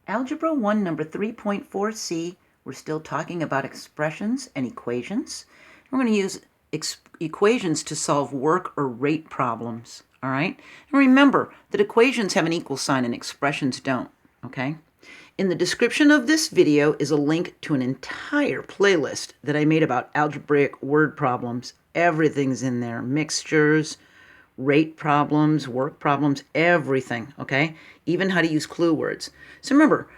Algebra 1, number 3.4c, we're still talking about expressions and equations. We're going to use equations to solve work or rate problems, all right? And remember that equations have an equal sign and expressions don't, okay? In the description of this video is a link to an entire playlist that I made about algebraic word problems. Everything's in there, mixtures, rate problems, work problems, everything, okay? Even how to use clue words. So remember,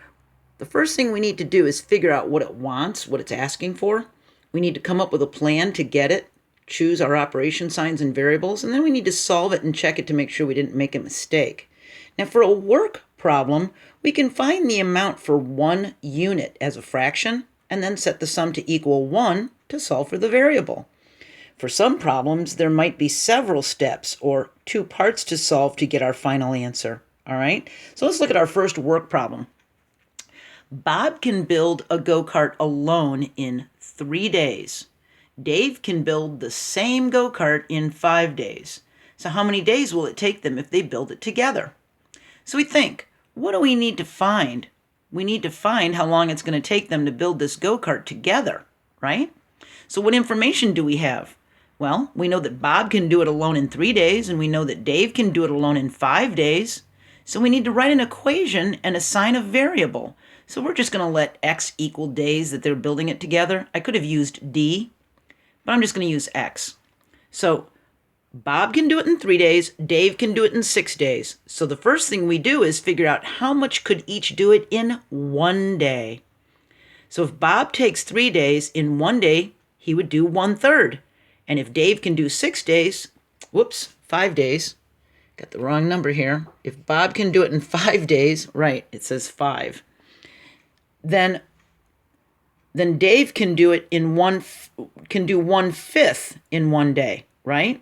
the first thing we need to do is figure out what it wants, what it's asking for. We need to come up with a plan to get it, choose our operation signs and variables, and then we need to solve it and check it to make sure we didn't make a mistake. Now for a work problem, we can find the amount for 1 unit as a fraction and then set the sum to equal 1 to solve for the variable. For some problems, there might be several steps or 2 parts to solve to get our final answer. All right, so let's look at our first work problem. Bob can build a go-kart alone in 3 days. Dave can build the same go-kart in 5 days. So how many days will it take them if they build it together? So we think, what do we need to find? We need to find how long it's going to take them to build this go-kart together, right? So what information do we have? Well, we know that Bob can do it alone in 3 days, and we know that Dave can do it alone in 5 days. So we need to write an equation and assign a variable. So we're just going to let x equal days that they're building it together. I could have used d, but I'm just going to use x. So Bob can do it in 3 days, Dave can do it in 6 days. So the first thing we do is figure out how much could each do it in 1 day. So if Bob takes 3 days, in 1 day, he would do 1/3. And if Dave can do 6 days, 5 days, got the wrong number here. If Bob can do it in 5 days, right, it says 5. Then Dave can do it in 1/5 in 1 day, right?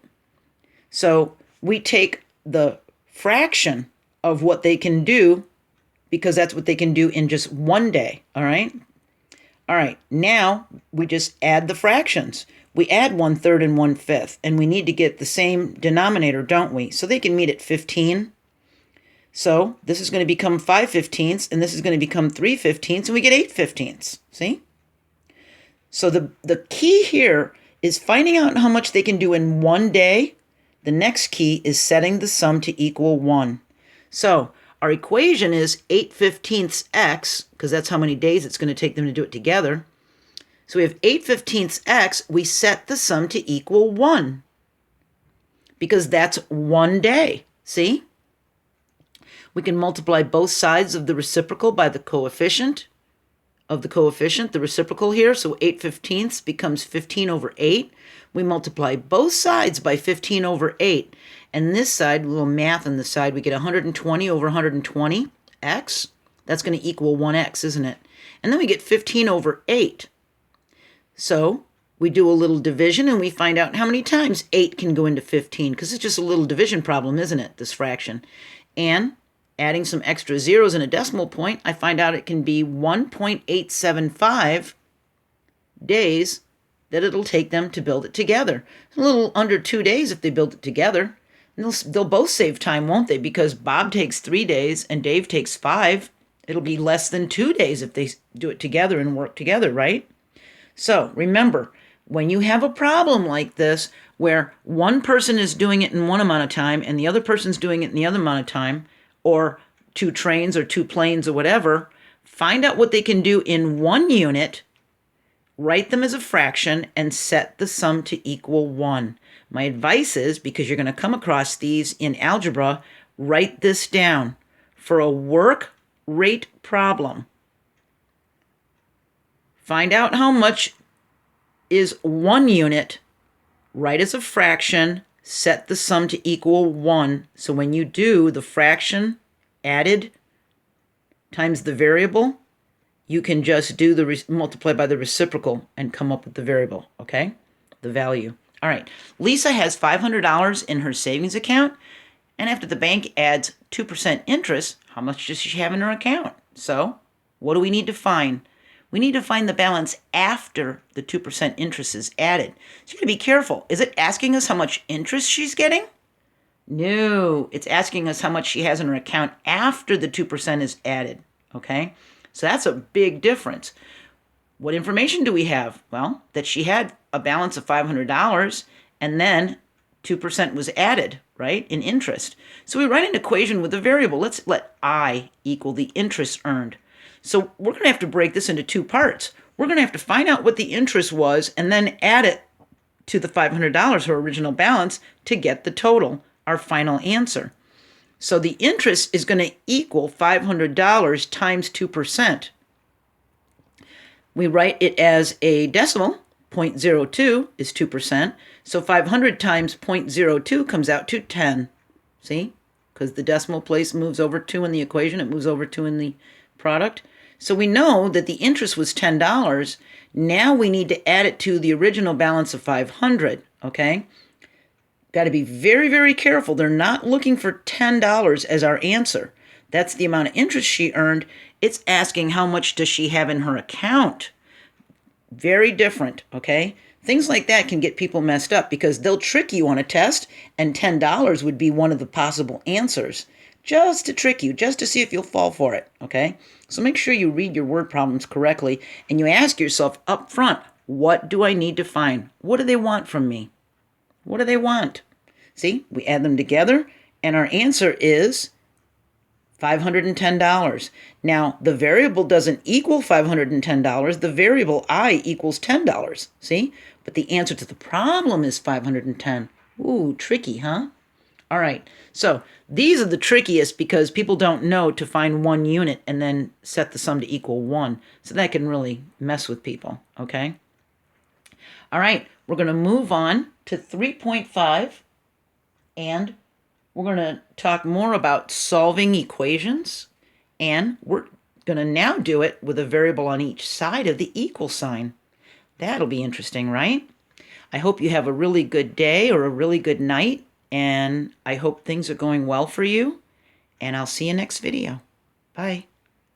So we take the fraction of what they can do because that's what they can do in just 1 day, all right? All right, now we just add the fractions. We add 1/3 and 1/5, and we need to get the same denominator, don't we? So they can meet at 15. So this is going to become 5/15, and this is going to become 3/15, and we get 8/15, see? So the key here is finding out how much they can do in 1 day. The next key is setting the sum to equal 1. So our equation is 8/15 x, because that's how many days it's going to take them to do it together. So we have 8/15 x, we set the sum to equal 1, because that's 1 day, see? We can multiply both sides of the reciprocal by the coefficient of the coefficient, the reciprocal here, so 8/15 becomes 15/8. We multiply both sides by 15/8, and this side, a little math on the side, we get 120/120 x. That's going to equal 1x, isn't it? And then we get 15/8. So we do a little division and we find out how many times 8 can go into 15, because it's just a little division problem, isn't it, this fraction? And adding some extra zeros and a decimal point, I find out it can be 1.875 days that it'll take them to build it together. A little under 2 days if they build it together. And they'll both save time, won't they? Because Bob takes 3 days and Dave takes 5. It'll be less than 2 days if they do it together and work together, right? So remember, when you have a problem like this, where one person is doing it in one amount of time and the other person's doing it in the other amount of time, or 2 trains or 2 planes or whatever, find out what they can do in 1 unit, write them as a fraction, and set the sum to equal 1. My advice is, because you're going to come across these in algebra, write this down. For a work rate problem, find out how much is 1 unit, write as a fraction, set the sum to equal 1. So when you do the fraction added times the variable, you can just do the multiply by the reciprocal and come up with the variable, okay? The value. All right, Lisa has $500 in her savings account, and after the bank adds 2% interest, how much does she have in her account? So what do we need to find? We need to find the balance after the 2% interest is added. So you got to be careful. Is it asking us how much interest she's getting? No, it's asking us how much she has in her account after the 2% is added. okay? So that's a big difference. What information do we have? Well, that she had a balance of $500 and then 2% was added, right, in interest. So we write an equation with a variable. Let's let I equal the interest earned. So we're going to have to break this into two parts. We're going to have to find out what the interest was and then add it to the $500, her original balance, to get the total, our final answer. So the interest is going to equal $500 times 2%. We write it as a decimal. 0.02 is 2%. So 500 times 0.02 comes out to 10. See? Because the decimal place moves over 2 in the equation. It moves over 2 in the product. So we know that the interest was $10. Now we need to add it to the original balance of 500. Okay? Got to be very, very careful. They're not looking for $10 as our answer. That's the amount of interest she earned. It's asking how much does she have in her account. Very different, okay? Things like that can get people messed up because they'll trick you on a test, and $10 would be one of the possible answers, just to trick you, just to see if you'll fall for it, okay? So make sure you read your word problems correctly, and you ask yourself up front, what do I need to find? What do they want from me? What do they want? See, we add them together, and our answer is $510. Now, the variable doesn't equal $510. The variable I equals $10. See? But the answer to the problem is 510. Ooh, tricky, huh? All right. So these are the trickiest because people don't know to find one unit and then set the sum to equal 1. So that can really mess with people, okay? All right. We're going to move on to 3.5, and we're going to talk more about solving equations, and we're going to now do it with a variable on each side of the equal sign. That'll be interesting, right? I hope you have a really good day or a really good night, and I hope things are going well for you, and I'll see you next video. Bye.